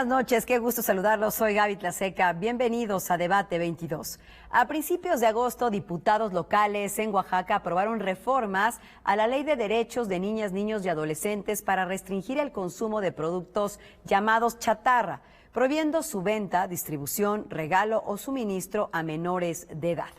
Buenas noches, qué gusto saludarlos. Soy Gaby Tlaseca. Bienvenidos a Debate 22. A principios de agosto, diputados locales en Oaxaca aprobaron reformas a la Ley de Derechos de Niñas, Niños y Adolescentes para restringir el consumo de productos llamados chatarra, prohibiendo su venta, distribución, regalo o suministro a menores de edad.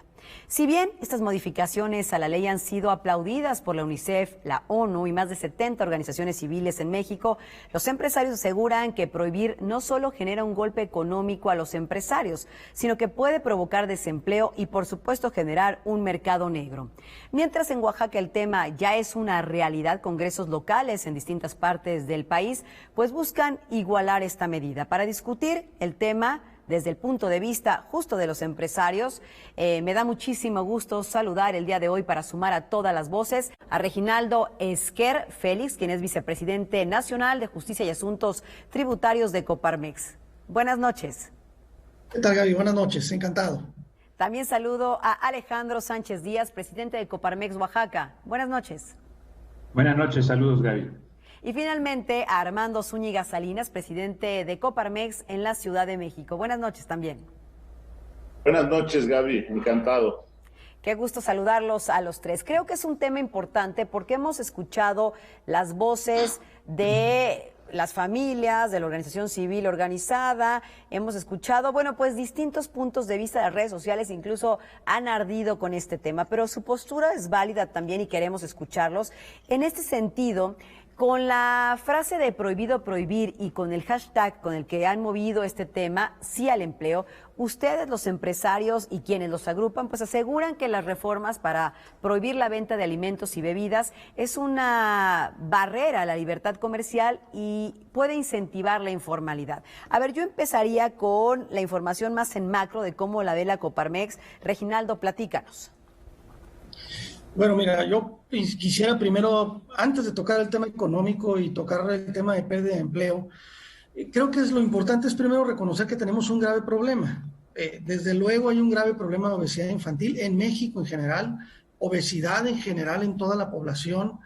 Si bien estas modificaciones a la ley han sido aplaudidas por la UNICEF, la ONU y más de 70 organizaciones civiles en México, los empresarios aseguran que prohibir no solo genera un golpe económico a los empresarios, sino que puede provocar desempleo y, por supuesto, generar un mercado negro. Mientras en Oaxaca el tema ya es una realidad, congresos locales en distintas partes del país pues buscan igualar esta medida. Para discutir el tema desde el punto de vista justo de los empresarios, me da muchísimo gusto saludar el día de hoy para sumar a todas las voces a Reginaldo Esquer Félix, quien es vicepresidente nacional de Justicia y Asuntos Tributarios de Coparmex. Buenas noches. ¿Qué tal, Gaby? Buenas noches, encantado. También saludo a Alejandro Sánchez Díaz, presidente de Coparmex Oaxaca. Buenas noches. Buenas noches, saludos, Gaby. Y finalmente a Armando Zúñiga Salinas, presidente de Coparmex en la Ciudad de México. Buenas noches también. Buenas noches, Gaby, encantado. Qué gusto saludarlos a los tres. Creo que es un tema importante porque hemos escuchado las voces de las familias, de la organización civil organizada, hemos escuchado, bueno, pues distintos puntos de vista de las redes sociales, incluso han ardido con este tema, pero su postura es válida también y queremos escucharlos. En este sentido, con la frase de prohibido prohibir y con el hashtag con el que han movido este tema, sí al empleo, ustedes, los empresarios y quienes los agrupan, pues aseguran que las reformas para prohibir la venta de alimentos y bebidas es una barrera a la libertad comercial y puede incentivar la informalidad. A ver, yo empezaría con la información más en macro de cómo la ve la Coparmex. Reginaldo, platícanos. Bueno, mira, yo quisiera primero, antes de tocar el tema económico y tocar el tema de pérdida de empleo, creo que lo importante es primero reconocer que tenemos un grave problema. Desde luego hay un grave problema de obesidad infantil en México en general, obesidad en general en toda la población,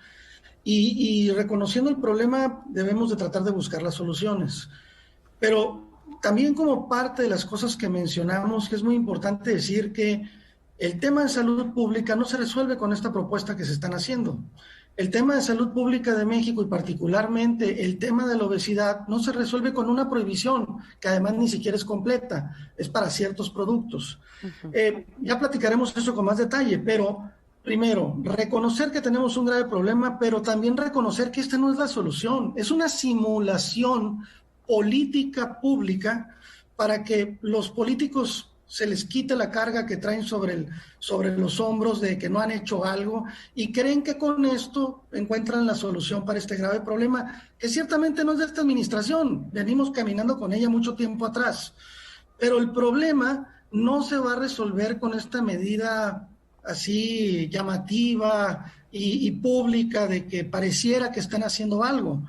y reconociendo el problema debemos de tratar de buscar las soluciones. Pero también como parte de las cosas que mencionamos, que es muy importante decir que el tema de salud pública no se resuelve con esta propuesta que se están haciendo. El tema de salud pública de México y particularmente el tema de la obesidad no se resuelve con una prohibición, que además ni siquiera es completa, es para ciertos productos. Ya platicaremos eso con más detalle, pero primero, reconocer que tenemos un grave problema, pero también reconocer que esta no es la solución, es una simulación política pública para que los políticos se les quite la carga que traen sobre los hombros de que no han hecho algo y creen que con esto encuentran la solución para este grave problema, que ciertamente no es de esta administración, venimos caminando con ella mucho tiempo atrás, pero el problema no se va a resolver con esta medida así llamativa y pública de que pareciera que están haciendo algo.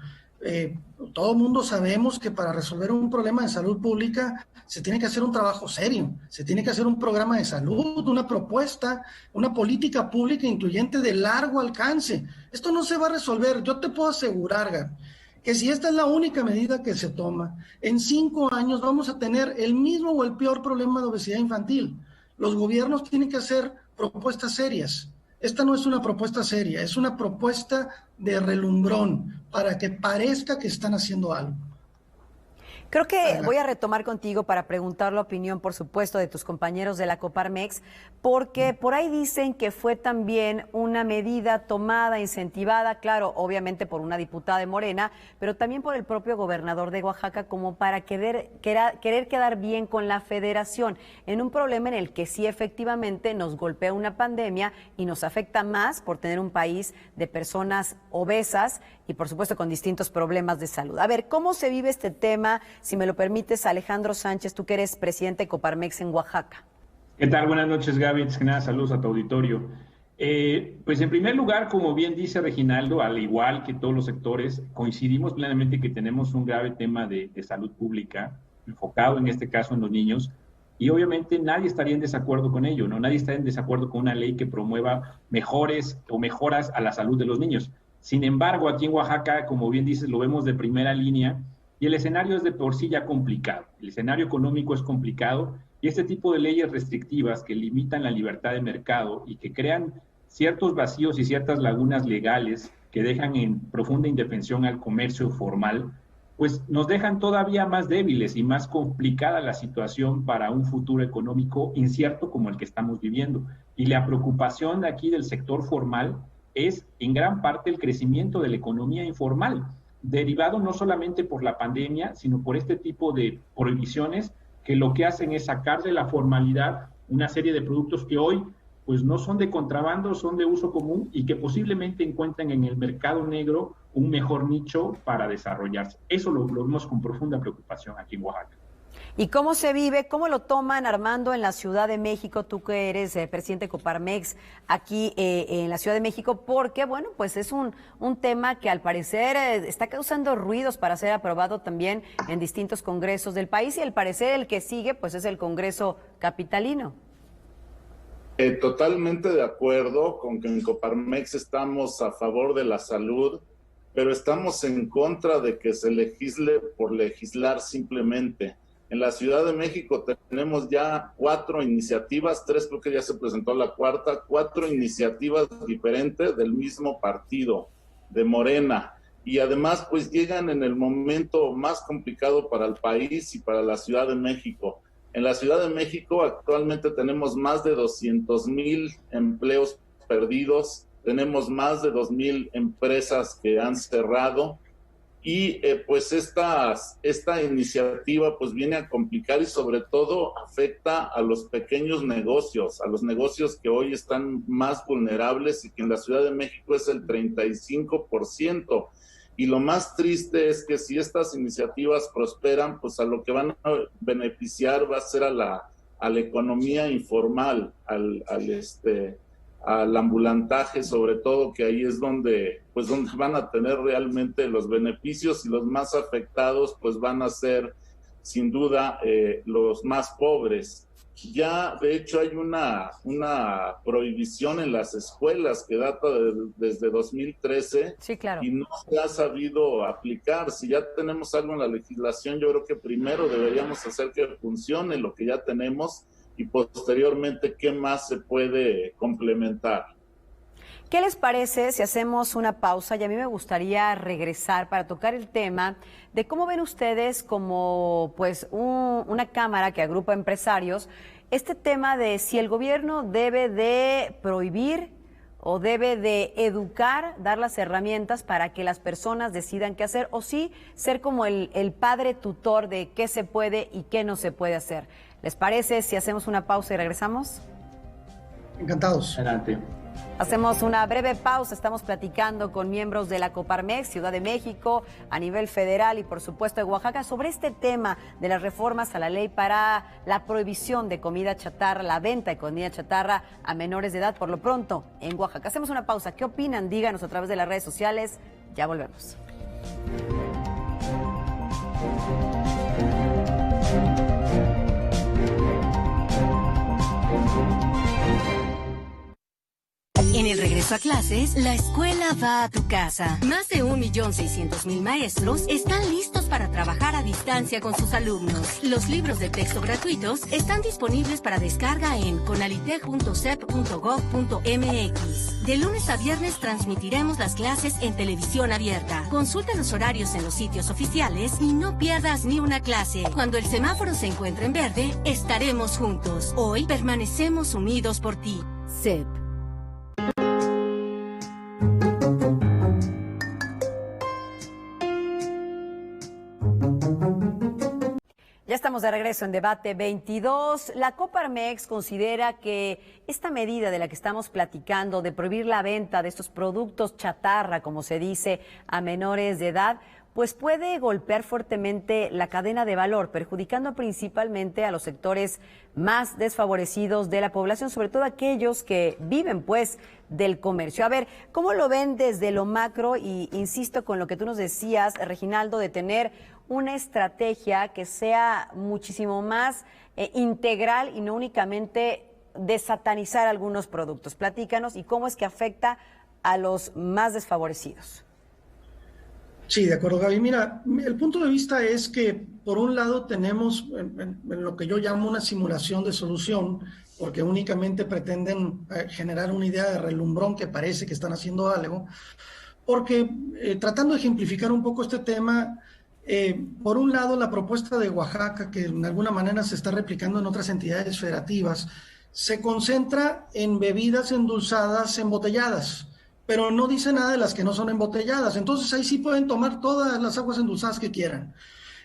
Todo el mundo sabemos que para resolver un problema de salud pública se tiene que hacer un trabajo serio, se tiene que hacer un programa de salud, una propuesta, una política pública incluyente de largo alcance. Esto no se va a resolver, yo te puedo asegurar, Gaby, que si esta es la única medida que se toma, en 5 años vamos a tener el mismo o el peor problema de obesidad infantil. Los gobiernos tienen que hacer propuestas serias. Esta no es una propuesta seria, es una propuesta de relumbrón para que parezca que están haciendo algo. Creo que voy a retomar contigo para preguntar la opinión, por supuesto, de tus compañeros de la Coparmex, porque por ahí dicen que fue también una medida tomada, incentivada, claro, obviamente por una diputada de Morena, pero también por el propio gobernador de Oaxaca, como para querer quedar bien con la federación, en un problema en el que sí efectivamente nos golpea una pandemia y nos afecta más por tener un país de personas obesas y por supuesto con distintos problemas de salud. A ver, ¿cómo se vive este tema? Si me lo permites, Alejandro Sánchez, tú que eres presidente de Coparmex en Oaxaca. ¿Qué tal? Buenas noches, Gaby. Antes que nada, saludos a tu auditorio. Pues en primer lugar, como bien dice Reginaldo, al igual que todos los sectores, coincidimos plenamente que tenemos un grave tema de salud pública, enfocado en este caso en los niños, y obviamente nadie estaría en desacuerdo con ello, ¿no? Nadie está en desacuerdo con una ley que promueva mejores o mejoras a la salud de los niños. Sin embargo, aquí en Oaxaca, como bien dices, lo vemos de primera línea, Y el escenario es de por sí ya complicado. El escenario económico es complicado y este tipo de leyes restrictivas que limitan la libertad de mercado y que crean ciertos vacíos y ciertas lagunas legales que dejan en profunda indefensión al comercio formal, pues nos dejan todavía más débiles y más complicada la situación para un futuro económico incierto como el que estamos viviendo. Y la preocupación de aquí del sector formal es en gran parte el crecimiento de la economía informal, derivado no solamente por la pandemia, sino por este tipo de prohibiciones que lo que hacen es sacar de la formalidad una serie de productos que hoy pues no son de contrabando, son de uso común y que posiblemente encuentren en el mercado negro un mejor nicho para desarrollarse. Eso lo vemos con profunda preocupación aquí en Oaxaca. ¿Y cómo se vive, cómo lo toman, Armando, en la Ciudad de México? Tú que eres presidente de Coparmex aquí en la Ciudad de México, porque, bueno, pues es un tema que al parecer está causando ruidos para ser aprobado también en distintos congresos del país y al parecer el que sigue pues es el Congreso capitalino. Totalmente de acuerdo con que en Coparmex estamos a favor de la salud, pero estamos en contra de que se legisle por legislar simplemente. En la Ciudad de México tenemos ya 4 iniciativas, 3 creo que ya se presentó la cuarta, 4 iniciativas diferentes del mismo partido, de Morena. Y además pues llegan en el momento más complicado para el país y para la Ciudad de México. En la Ciudad de México actualmente tenemos más de 200,000 empleos perdidos, tenemos más de 2,000 empresas que han cerrado y pues esta iniciativa pues viene a complicar y sobre todo afecta a los pequeños negocios, a los negocios que hoy están más vulnerables y que en la Ciudad de México es el 35%. Y lo más triste es que si estas iniciativas prosperan, pues a lo que van a beneficiar va a ser a la economía informal, al ambulantaje, sobre todo, que ahí es donde van a tener realmente los beneficios y los más afectados pues van a ser sin duda los más pobres. Ya de hecho hay una prohibición en las escuelas que data desde 2013. Sí, claro. Y no se ha sabido aplicar. Si ya tenemos algo en la legislación, yo creo que primero deberíamos hacer que funcione lo que ya tenemos y posteriormente qué más se puede complementar. ¿Qué les parece si hacemos una pausa? Y a mí me gustaría regresar para tocar el tema de cómo ven ustedes como pues una cámara que agrupa empresarios, este tema de si el gobierno debe de prohibir o debe de educar, dar las herramientas para que las personas decidan qué hacer, o sí ser como el padre tutor de qué se puede y qué no se puede hacer. ¿Les parece si hacemos una pausa y regresamos? Encantados. Adelante. Hacemos una breve pausa, estamos platicando con miembros de la Coparmex, Ciudad de México, a nivel federal y por supuesto de Oaxaca, sobre este tema de las reformas a la ley para la prohibición de comida chatarra, la venta de comida chatarra a menores de edad, por lo pronto en Oaxaca. Hacemos una pausa, ¿qué opinan? Díganos a través de las redes sociales, ya volvemos. En el regreso a clases, la escuela va a tu casa. Más de 1.600.000 maestros están listos para trabajar a distancia con sus alumnos. Los libros de texto gratuitos están disponibles para descarga en conalitec.sep.gov.mx. De lunes a viernes transmitiremos las clases en televisión abierta. Consulta los horarios en los sitios oficiales y no pierdas ni una clase. Cuando el semáforo se encuentre en verde, estaremos juntos. Hoy permanecemos unidos por ti. SEP. Ya estamos de regreso en Debate 22. La Coparmex considera que esta medida de la que estamos platicando, de prohibir la venta de estos productos chatarra, como se dice, a menores de edad, pues puede golpear fuertemente la cadena de valor, perjudicando principalmente a los sectores más desfavorecidos de la población, sobre todo aquellos que viven pues del comercio. A ver, ¿cómo lo ven desde lo macro? Y insisto con lo que tú nos decías, Reginaldo, de tener una estrategia que sea muchísimo más integral y no únicamente de satanizar algunos productos. Platícanos y cómo es que afecta a los más desfavorecidos. Sí, de acuerdo, Gaby. Mira, el punto de vista es que, por un lado, tenemos en lo que yo llamo una simulación de solución, porque únicamente pretenden generar una idea de relumbrón que parece que están haciendo algo, porque tratando de ejemplificar un poco este tema, por un lado, la propuesta de Oaxaca, que de alguna manera se está replicando en otras entidades federativas, se concentra en bebidas endulzadas embotelladas, pero no dice nada de las que no son embotelladas. Entonces ahí sí pueden tomar todas las aguas endulzadas que quieran.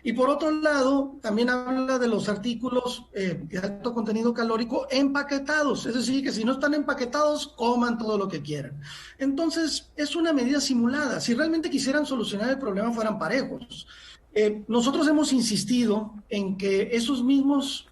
Y por otro lado, también habla de los artículos de alto contenido calórico empaquetados, es decir, que si no están empaquetados, coman todo lo que quieran. Entonces, es una medida simulada. Si realmente quisieran solucionar el problema, fueran parejos. Nosotros hemos insistido en que esos mismos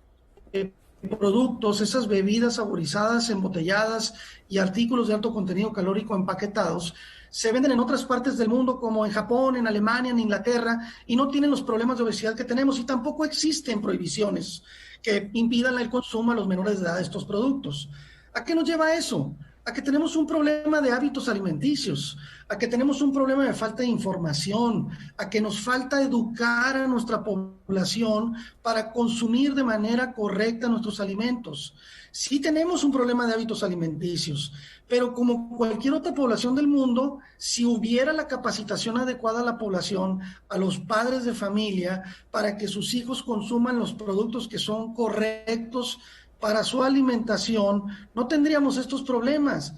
productos, esas bebidas saborizadas, embotelladas y artículos de alto contenido calórico empaquetados, se venden en otras partes del mundo, como en Japón, en Alemania, en Inglaterra, y no tienen los problemas de obesidad que tenemos, y tampoco existen prohibiciones que impidan el consumo a los menores de edad de estos productos. ¿A qué nos lleva eso? A que tenemos un problema de hábitos alimenticios, a que tenemos un problema de falta de información, a que nos falta educar a nuestra población para consumir de manera correcta nuestros alimentos. Sí tenemos un problema de hábitos alimenticios, pero como cualquier otra población del mundo, si hubiera la capacitación adecuada a la población, a los padres de familia, para que sus hijos consuman los productos que son correctos para su alimentación, no tendríamos estos problemas.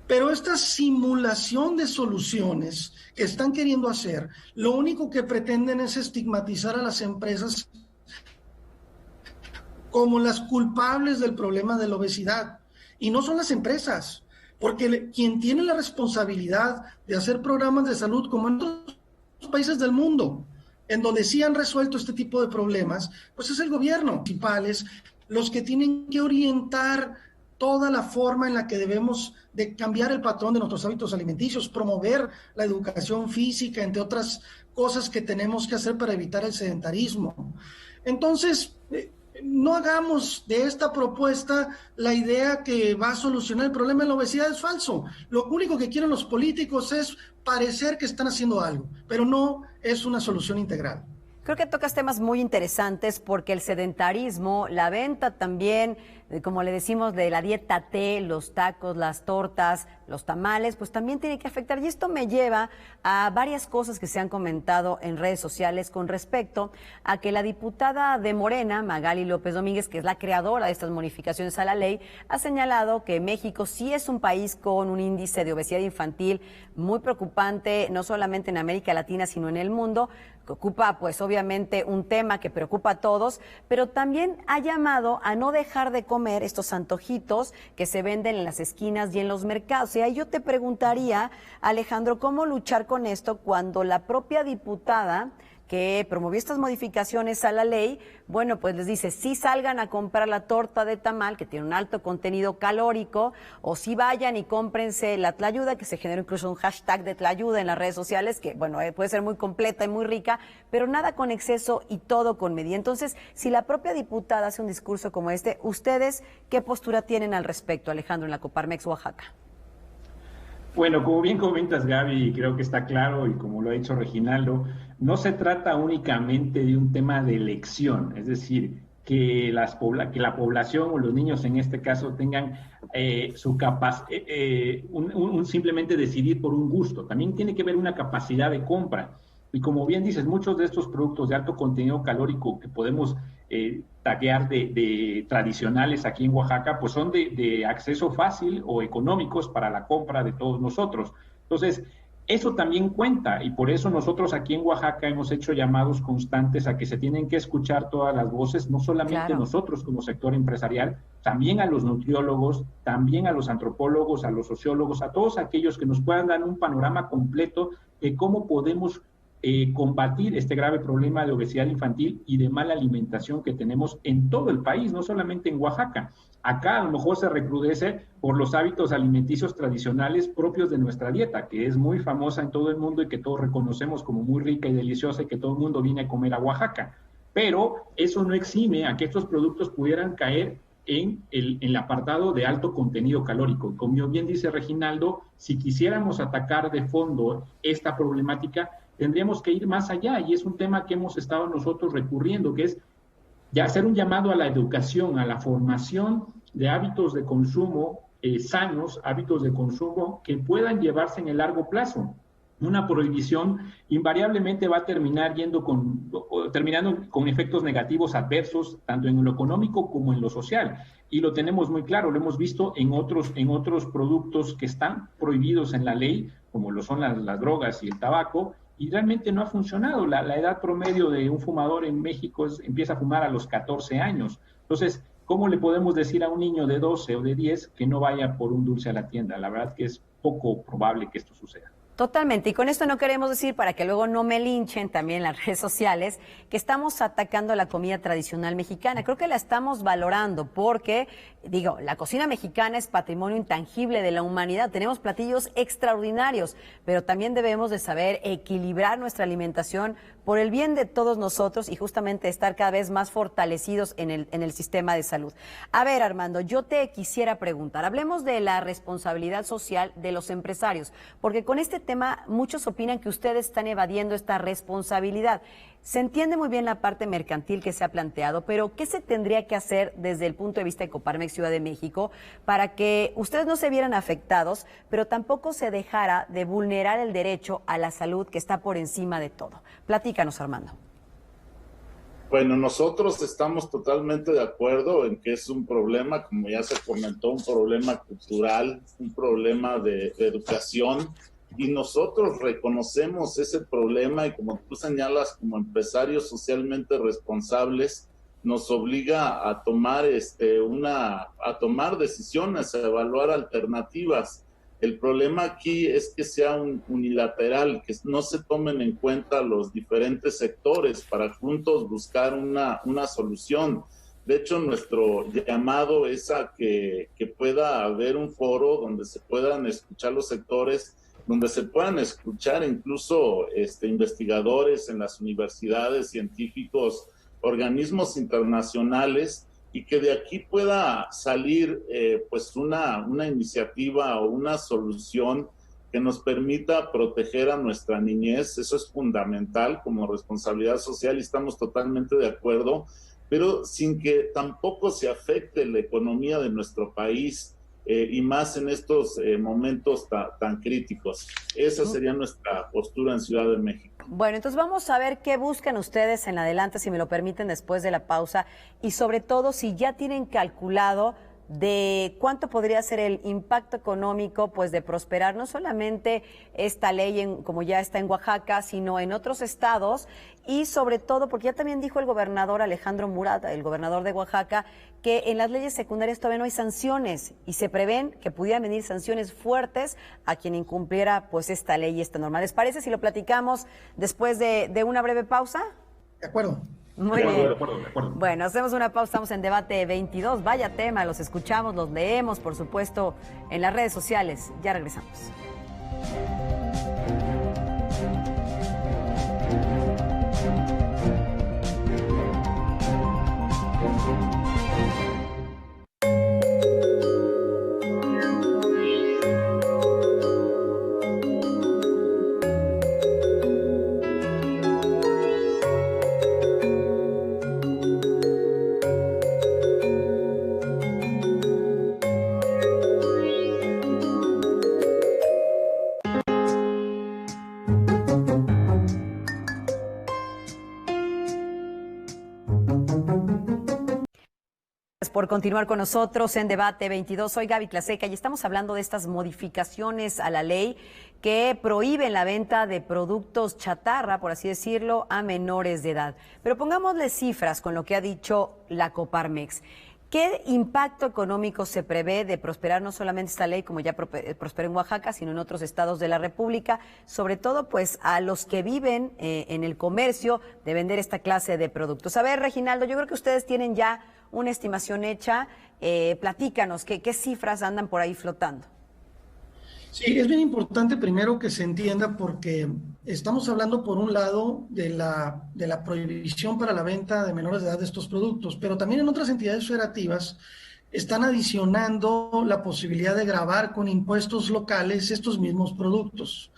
Pero esta simulación de soluciones que están queriendo hacer, lo único que pretenden es estigmatizar a las empresas como las culpables del problema de la obesidad. Y no son las empresas, porque quien tiene la responsabilidad de hacer programas de salud, como en otros países del mundo, en donde sí han resuelto este tipo de problemas, pues es el gobierno, principales, los que tienen que orientar toda la forma en la que debemos de cambiar el patrón de nuestros hábitos alimenticios, promover la educación física, entre otras cosas que tenemos que hacer para evitar el sedentarismo. Entonces, no hagamos de esta propuesta la idea que va a solucionar el problema de la obesidad. Es falso. Lo único que quieren los políticos es parecer que están haciendo algo, pero no es una solución integral. Creo que tocas temas muy interesantes porque el sedentarismo, la venta también, como le decimos, de la dieta T, los tacos, las tortas, los tamales, pues también tiene que afectar. Y esto me lleva a varias cosas que se han comentado en redes sociales con respecto a que la diputada de Morena, Magali López Domínguez, que es la creadora de estas modificaciones a la ley, ha señalado que México sí es un país con un índice de obesidad infantil muy preocupante, no solamente en América Latina, sino en el mundo, que ocupa pues obviamente un tema que preocupa a todos, pero también ha llamado a no dejar de comer estos antojitos que se venden en las esquinas y en los mercados. O sea, yo te preguntaría, Alejandro, ¿cómo luchar con esto cuando la propia diputada que promovió estas modificaciones a la ley, bueno, pues les dice, sí salgan a comprar la torta de tamal, que tiene un alto contenido calórico, o sí vayan y cómprense la tlayuda, que se generó incluso un hashtag de tlayuda en las redes sociales, que bueno, puede ser muy completa y muy rica, pero nada con exceso y todo con medida. Entonces, si la propia diputada hace un discurso como este, ¿ustedes qué postura tienen al respecto, Alejandro, en la Coparmex Oaxaca? Bueno, como bien comentas, Gaby, creo que está claro, y como lo ha dicho Reginaldo, no se trata únicamente de un tema de elección, es decir, que la población o los niños en este caso tengan su simplemente decidir por un gusto. También tiene que haber una capacidad de compra. Y como bien dices, muchos de estos productos de alto contenido calórico que podemos taguear de tradicionales aquí en Oaxaca, pues son de acceso fácil o económicos para la compra de todos nosotros. Entonces, eso también cuenta, y por eso nosotros aquí en Oaxaca hemos hecho llamados constantes a que se tienen que escuchar todas las voces, no solamente nosotros como sector empresarial, también a los nutriólogos, también a los antropólogos, a los sociólogos, a todos aquellos que nos puedan dar un panorama completo de cómo podemos combatir este grave problema de obesidad infantil y de mala alimentación que tenemos en todo el país, no solamente en Oaxaca. Acá a lo mejor se recrudece por los hábitos alimenticios tradicionales propios de nuestra dieta, que es muy famosa en todo el mundo y que todos reconocemos como muy rica y deliciosa y que todo el mundo viene a comer a Oaxaca. Pero eso no exime a que estos productos pudieran caer en el apartado de alto contenido calórico. Como bien dice Reginaldo, si quisiéramos atacar de fondo esta problemática, tendríamos que ir más allá, y es un tema que hemos estado nosotros recurriendo, que es ya hacer un llamado a la educación, a la formación de hábitos de consumo sanos, hábitos de consumo que puedan llevarse en el largo plazo. Una prohibición invariablemente va a terminar terminando con efectos negativos adversos, tanto en lo económico como en lo social. Y lo tenemos muy claro, lo hemos visto en otros productos que están prohibidos en la ley, como lo son las drogas y el tabaco, y realmente no ha funcionado. La edad promedio de un fumador en México empieza a fumar a los 14 años. Entonces, ¿cómo le podemos decir a un niño de 12 o de 10 que no vaya por un dulce a la tienda? La verdad que es poco probable que esto suceda. Totalmente, y con esto no queremos decir, para que luego no me linchen también las redes sociales, que estamos atacando la comida tradicional mexicana. Creo que la estamos valorando porque, digo, la cocina mexicana es patrimonio intangible de la humanidad. Tenemos platillos extraordinarios, pero también debemos de saber equilibrar nuestra alimentación por el bien de todos nosotros y justamente estar cada vez más fortalecidos en el sistema de salud. A ver, Armando, yo te quisiera preguntar, hablemos de la responsabilidad social de los empresarios, porque con este tema muchos opinan que ustedes están evadiendo esta responsabilidad. Se entiende muy bien la parte mercantil que se ha planteado, pero ¿qué se tendría que hacer desde el punto de vista de Coparmex Ciudad de México para que ustedes no se vieran afectados, pero tampoco se dejara de vulnerar el derecho a la salud que está por encima de todo? Platícanos, Armando. Bueno, nosotros estamos totalmente de acuerdo en que es un problema, como ya se comentó, un problema cultural, un problema de educación, y nosotros reconocemos ese problema y, como tú señalas, como empresarios socialmente responsables, nos obliga a tomar a tomar decisiones, a evaluar alternativas. El problema aquí es que sea unilateral, que no se tomen en cuenta los diferentes sectores para juntos buscar una solución. De hecho, nuestro llamado es a que pueda haber un foro donde se puedan escuchar los sectores, donde se puedan escuchar incluso investigadores en las universidades, científicos, organismos internacionales, y que de aquí pueda salir pues una iniciativa o una solución que nos permita proteger a nuestra niñez. Eso es fundamental como responsabilidad social y estamos totalmente de acuerdo, pero sin que tampoco se afecte la economía de nuestro país, y más en estos momentos tan críticos. Esa sería nuestra postura en Ciudad de México. Bueno, entonces vamos a ver qué buscan ustedes en adelante, si me lo permiten, después de la pausa, y sobre todo si ya tienen calculado de cuánto podría ser el impacto económico, pues, de prosperar no solamente esta ley como ya está en Oaxaca, sino en otros estados, y sobre todo porque ya también dijo el gobernador Alejandro Murat, el gobernador de Oaxaca, que en las leyes secundarias todavía no hay sanciones y se prevén que pudieran venir sanciones fuertes a quien incumpliera pues esta ley y esta norma. ¿Les parece si lo platicamos después de una breve pausa? De acuerdo. Muy bien. De acuerdo. Bueno, hacemos una pausa, estamos en Debate 22. Vaya tema, los escuchamos, los leemos, por supuesto, en las redes sociales. Ya regresamos. Por continuar con nosotros en Debate 22. Soy Gaby Tlaseca y estamos hablando de estas modificaciones a la ley que prohíben la venta de productos chatarra, por así decirlo, a menores de edad. Pero pongámosle cifras con lo que ha dicho la Coparmex. ¿Qué impacto económico se prevé de prosperar no solamente esta ley, como ya prosperó en Oaxaca, sino en otros estados de la República, sobre todo pues a los que viven en el comercio de vender esta clase de productos? A ver, Reginaldo, yo creo que ustedes tienen ya una estimación hecha. Platícanos, ¿qué cifras andan por ahí flotando? Sí, es bien importante primero que se entienda, porque estamos hablando por un lado de la prohibición para la venta de menores de edad de estos productos, pero también en otras entidades federativas están adicionando la posibilidad de gravar con impuestos locales estos mismos productos.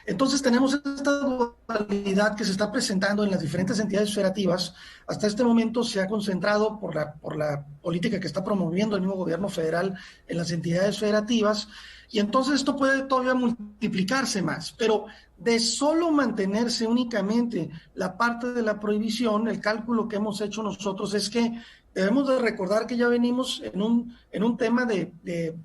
Entonces tenemos esta dualidad que se está presentando en las diferentes entidades federativas. Hasta este momento se ha concentrado por la política que está promoviendo el mismo gobierno federal en las entidades federativas, y entonces esto puede todavía multiplicarse más, pero de solo mantenerse únicamente la parte de la prohibición, el cálculo que hemos hecho nosotros es que debemos de recordar que ya venimos en un tema de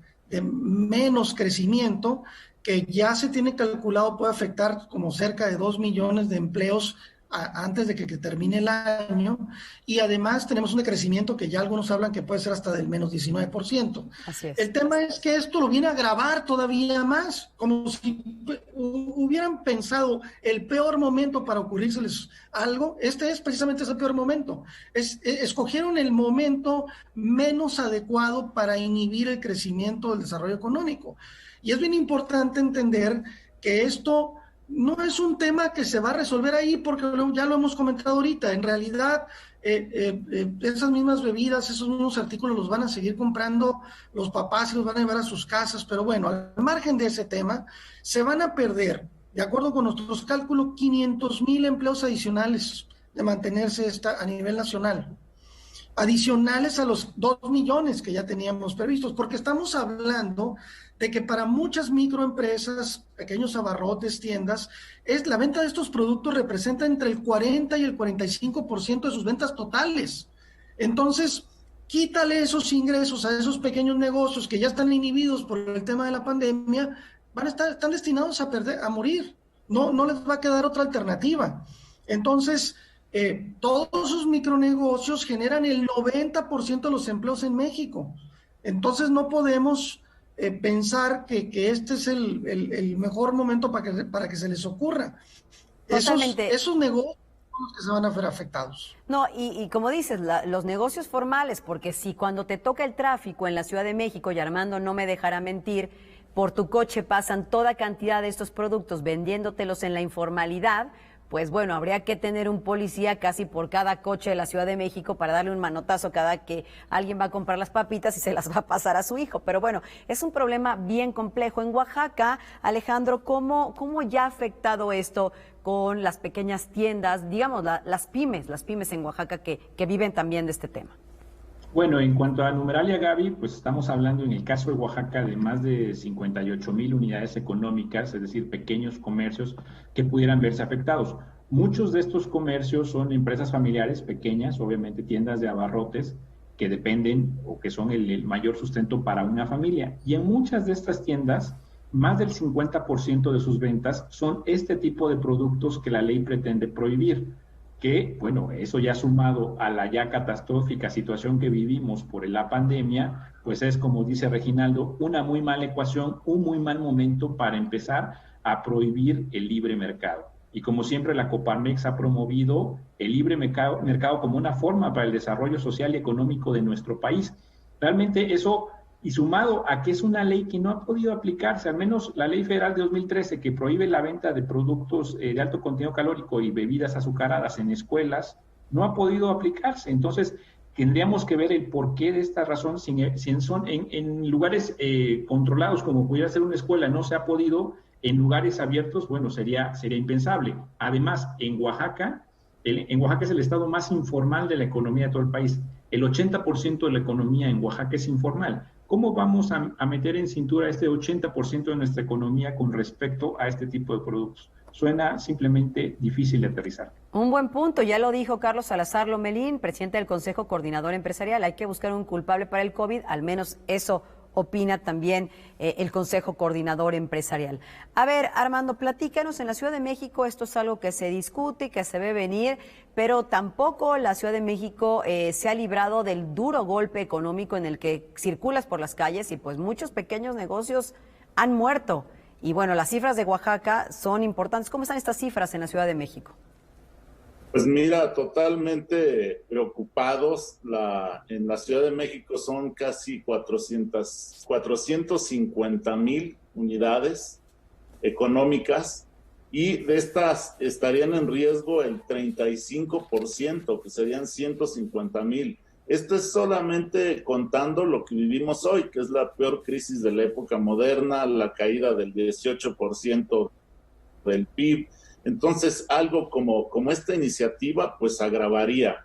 menos crecimiento, que ya se tiene calculado puede afectar como cerca de 2 millones de empleos antes de que termine el año, y además tenemos un crecimiento que ya algunos hablan que puede ser hasta del menos 19%. Así es. El tema es que esto lo viene a agravar todavía más, como si hubieran pensado el peor momento para ocurrírseles algo. Este es precisamente ese peor momento. Escogieron el momento menos adecuado para inhibir el crecimiento del desarrollo económico. Y es bien importante entender que esto no es un tema que se va a resolver ahí, porque ya lo hemos comentado ahorita. En realidad, esas mismas bebidas, esos mismos artículos los van a seguir comprando los papás y los van a llevar a sus casas. Pero bueno, al margen de ese tema, se van a perder, de acuerdo con nuestros cálculos, 500,000 empleos adicionales de mantenerse a nivel nacional, adicionales a los 2 millones que ya teníamos previstos, porque estamos hablando de que para muchas microempresas, pequeños abarrotes, tiendas, la venta de estos productos representa entre el 40 y el 45% de sus ventas totales. Entonces, quítale esos ingresos a esos pequeños negocios que ya están inhibidos por el tema de la pandemia, están destinados a morir. No les va a quedar otra alternativa. Entonces, todos esos micronegocios generan el 90% de los empleos en México. Entonces, no podemos pensar que este es el mejor momento para que se les ocurra. Esos negocios son los que se van a ver afectados. No, y como dices, los negocios formales, porque si cuando te toca el tráfico en la Ciudad de México, y Armando no me dejará mentir, por tu coche pasan toda cantidad de estos productos vendiéndotelos en la informalidad, pues bueno, habría que tener un policía casi por cada coche de la Ciudad de México para darle un manotazo cada que alguien va a comprar las papitas y se las va a pasar a su hijo. Pero bueno, es un problema bien complejo. En Oaxaca, Alejandro, ¿cómo ya ha afectado esto con las pequeñas tiendas, digamos, las pymes en Oaxaca que viven también de este tema? Bueno, en cuanto a numeralia, Gaby, pues estamos hablando en el caso de Oaxaca de más de 58,000 unidades económicas, es decir, pequeños comercios que pudieran verse afectados. Muchos de estos comercios son empresas familiares pequeñas, obviamente tiendas de abarrotes que dependen o que son el mayor sustento para una familia. Y en muchas de estas tiendas, más del 50% de sus ventas son este tipo de productos que la ley pretende prohibir. Que, bueno, eso ya sumado a la ya catastrófica situación que vivimos por la pandemia, pues es, como dice Reginaldo, una muy mala ecuación, un muy mal momento para empezar a prohibir el libre mercado. Y como siempre, la Coparmex ha promovido el libre mercado como una forma para el desarrollo social y económico de nuestro país. Realmente eso, y sumado a que es una ley que no ha podido aplicarse, al menos la ley federal de 2013 que prohíbe la venta de productos de alto contenido calórico y bebidas azucaradas en escuelas, no ha podido aplicarse. Entonces, tendríamos que ver el porqué de esta razón. Si son en lugares controlados, como pudiera ser una escuela, no se ha podido, en lugares abiertos, bueno, sería impensable. Además, en Oaxaca es el estado más informal de la economía de todo el país. El 80% de la economía en Oaxaca es informal. ¿Cómo vamos a meter en cintura este 80% de nuestra economía con respecto a este tipo de productos? Suena simplemente difícil de aterrizar. Un buen punto, ya lo dijo Carlos Salazar Lomelín, presidente del Consejo Coordinador Empresarial. Hay que buscar un culpable para el COVID, al menos eso opina también el Consejo Coordinador Empresarial. A ver, Armando, platícanos, en la Ciudad de México esto es algo que se discute y que se ve venir, pero tampoco la Ciudad de México se ha librado del duro golpe económico en el que circulas por las calles y pues muchos pequeños negocios han muerto. Y bueno, las cifras de Oaxaca son importantes. ¿Cómo están estas cifras en la Ciudad de México? Pues mira, totalmente preocupados. En la Ciudad de México son casi 450,000 unidades económicas y de estas estarían en riesgo el 35%, que serían 150,000. Esto es solamente contando lo que vivimos hoy, que es la peor crisis de la época moderna, la caída del 18% del PIB. Entonces, algo como esta iniciativa, pues agravaría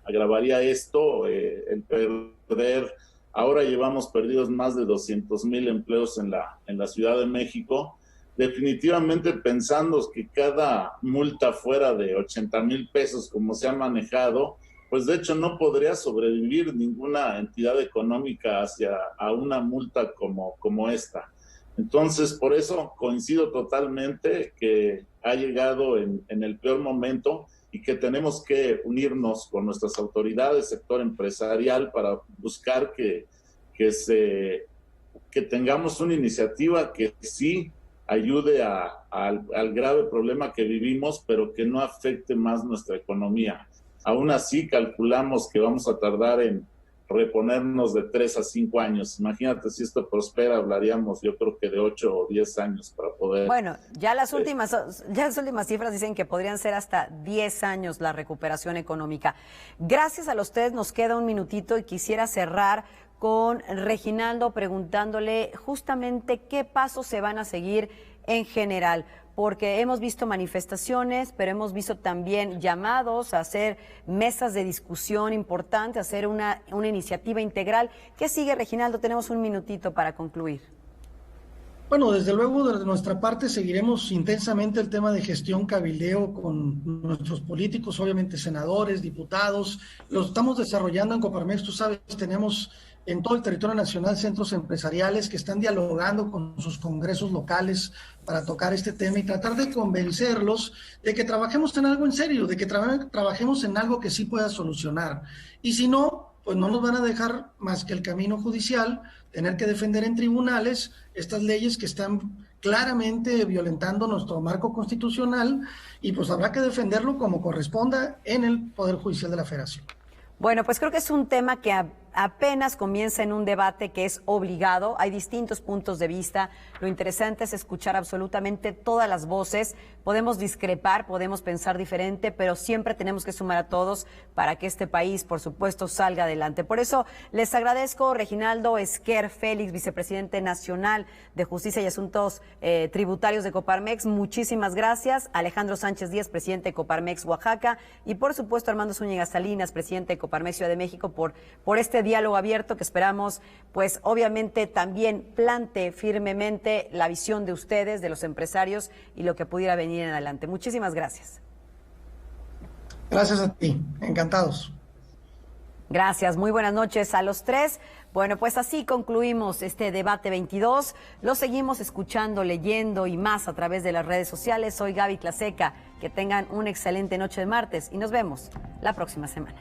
esto, el perder. Ahora llevamos perdidos más de 200,000 empleos en la Ciudad de México. Definitivamente pensando que cada multa fuera de 80,000 pesos, como se ha manejado, pues de hecho no podría sobrevivir ninguna entidad económica a una multa como esta. Entonces, por eso coincido totalmente que ha llegado en el peor momento y que tenemos que unirnos con nuestras autoridades, sector empresarial, para buscar que tengamos una iniciativa que sí ayude al grave problema que vivimos, pero que no afecte más nuestra economía. Aún así, calculamos que vamos a tardar en reponernos de 3 a 5 años. Imagínate, si esto prospera, hablaríamos yo creo que de 8 o 10 años para poder... Bueno, ya las últimas cifras dicen que podrían ser hasta 10 años la recuperación económica. Gracias a los tres, nos queda un minutito y quisiera cerrar con Reginaldo preguntándole justamente qué pasos se van a seguir en general, porque hemos visto manifestaciones, pero hemos visto también llamados a hacer mesas de discusión importantes, a hacer una iniciativa integral. ¿Qué sigue, Reginaldo? Tenemos un minutito para concluir. Bueno, desde luego, desde nuestra parte seguiremos intensamente el tema de gestión cabildeo con nuestros políticos, obviamente senadores, diputados. Lo estamos desarrollando en Coparmex, tú sabes, tenemos en todo el territorio nacional centros empresariales que están dialogando con sus congresos locales para tocar este tema y tratar de convencerlos de que trabajemos en algo en serio, de que trabajemos en algo que sí pueda solucionar. Y si no, pues no nos van a dejar más que el camino judicial, tener que defender en tribunales estas leyes que están claramente violentando nuestro marco constitucional, y pues habrá que defenderlo como corresponda en el Poder Judicial de la Federación. Bueno, pues creo que es un tema que apenas comienza en un debate que es obligado. Hay distintos puntos de vista. Lo interesante es escuchar absolutamente todas las voces. Podemos discrepar, podemos pensar diferente, pero siempre tenemos que sumar a todos para que este país, por supuesto, salga adelante. Por eso les agradezco, Reginaldo Esquer Félix, vicepresidente nacional de Justicia y Asuntos Tributarios de Coparmex. Muchísimas gracias. Alejandro Sánchez Díaz, presidente de Coparmex Oaxaca. Y por supuesto, Armando Zúñiga Salinas, presidente de Coparmex Ciudad de México, por este diálogo abierto que esperamos, pues obviamente también plante firmemente la visión de ustedes, de los empresarios y lo que pudiera venir en adelante. Muchísimas gracias. Gracias a ti, encantados. Gracias, muy buenas noches a los tres. Bueno, pues así concluimos este debate 22. Lo seguimos escuchando, leyendo y más a través de las redes sociales. Soy Gaby Tlaseca. Que tengan una excelente noche de martes y nos vemos la próxima semana.